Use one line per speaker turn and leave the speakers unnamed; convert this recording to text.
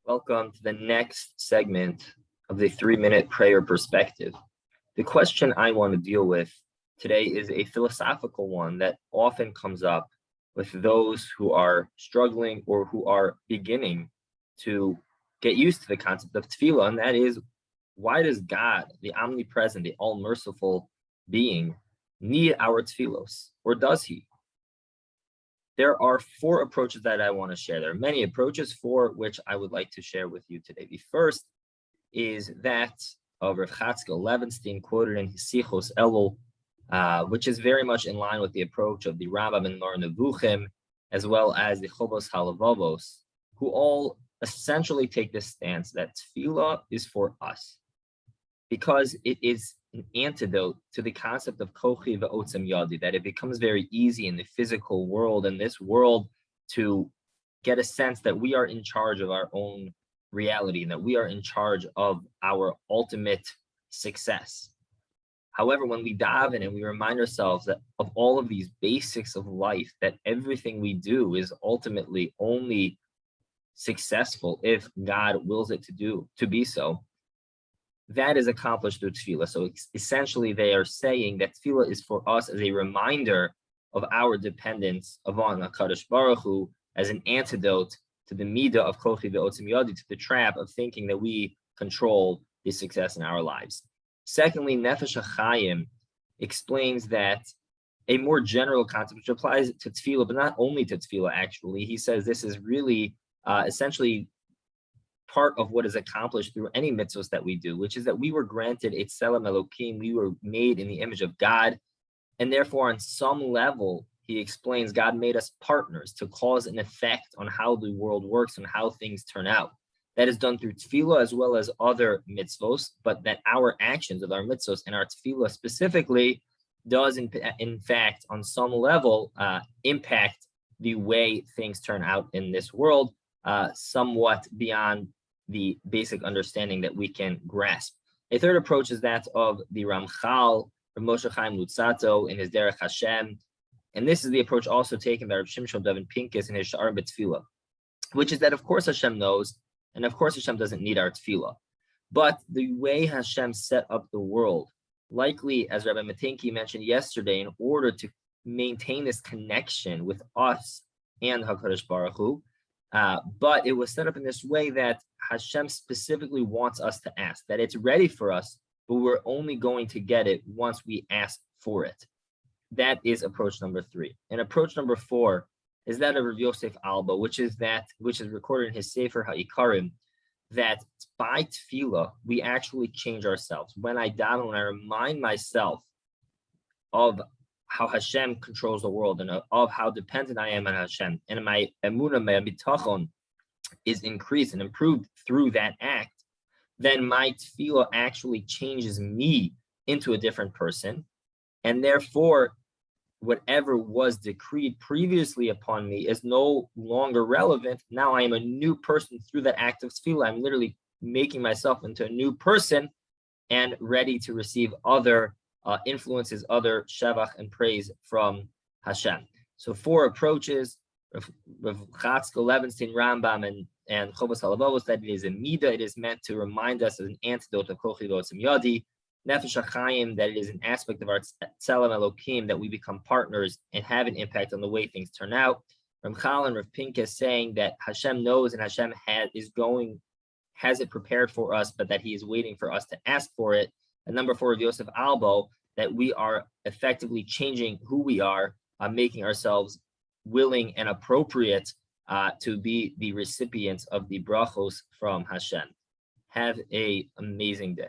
Welcome to the next segment of the 3-minute prayer perspective. The question I want to deal with today is a philosophical one that often comes up with those who are struggling or who are beginning to get used to the concept of tefillah, and that is, why does God, the omnipresent, the all-merciful being, need our tefillos, or does he? There are 4 approaches that I want to share. There are many approaches, 4 which I would like to share with you today. The first is that of Rav Chatzkel Levenstein, quoted in his Sichos Elul, which is very much in line with the approach of the Rambam and Mar Nevuchim, as well as the Chobos Halavavos, who all essentially take this stance that tefillah is for us, because it is an antidote to the concept of kochi ve'otzem yadi, that it becomes very easy in the physical world, in this world, to get a sense that we are in charge of our own reality, and that we are in charge of our ultimate success. However, when we daven and we remind ourselves that of all of these basics of life, that everything we do is ultimately only successful if God wills it to be so, that is accomplished through tefillah. So essentially they are saying that tefillah is for us as a reminder of our dependence upon HaKadosh Baruch Hu, as an antidote to the midah of kochi ve'otzem yadi, to the trap of thinking that we control the success in our lives. Secondly, Nefesh HaChaim explains that a more general concept, which applies to tefillah, but not only to tefillah actually. He says this is really essentially part of what is accomplished through any mitzvahs that we do, which is that we were granted a tselem Elokim, we were made in the image of God, and therefore on some level, he explains, God made us partners to cause an effect on how the world works and how things turn out. That is done through tefillah as well as other mitzvos, but that our actions of our mitzvos and our tefillah specifically does in fact on some level impact the way things turn out in this world, somewhat beyond the basic understanding that we can grasp. A third approach is that of the Ramchal, Moshe Chaim Lutzato, in his Derech Hashem, and this is the approach also taken by Rav Shimshon David Pincus in his Sha'ar B'Tefillah, which is that of course Hashem knows, and of course Hashem doesn't need our tefillah, but the way Hashem set up the world, likely as Rabbi Matinki mentioned yesterday, in order to maintain this connection with us and HaKadosh Baruch Hu, but it was set up in this way that Hashem specifically wants us to ask, that it's ready for us, but we're only going to get it once we ask for it. That is approach number 3. And approach number 4 is that of Rav Yosef Alba, which is recorded in his Sefer HaIkarim, that by tefillah, we actually change ourselves. When I daven, when I remind myself of how Hashem controls the world and of how dependent I am on Hashem, and my emunah, my bitachon is increased and improved through that act, then my tefillah actually changes me into a different person, and therefore whatever was decreed previously upon me is no longer relevant. Now I am a new person through that act of tefillah. I'm literally making myself into a new person and ready to receive other influences, other shevach and praise from Hashem. So 4 approaches, Rav Chatzkel, Levenstein, Rambam, and Chobos Halavavos, that it is a midah, it is meant to remind us as an antidote of kochi ve'otzem yadi. Nefesh HaChaim, that it is an aspect of our tselem Elokim, that we become partners and have an impact on the way things turn out. Ramchal and Rav Pincus saying that Hashem knows and Hashem has it prepared for us, but that he is waiting for us to ask for it. And number 4 of Yosef Albo, that we are effectively changing who we are, making ourselves willing and appropriate to be the recipients of the brachos from Hashem. Have an amazing day.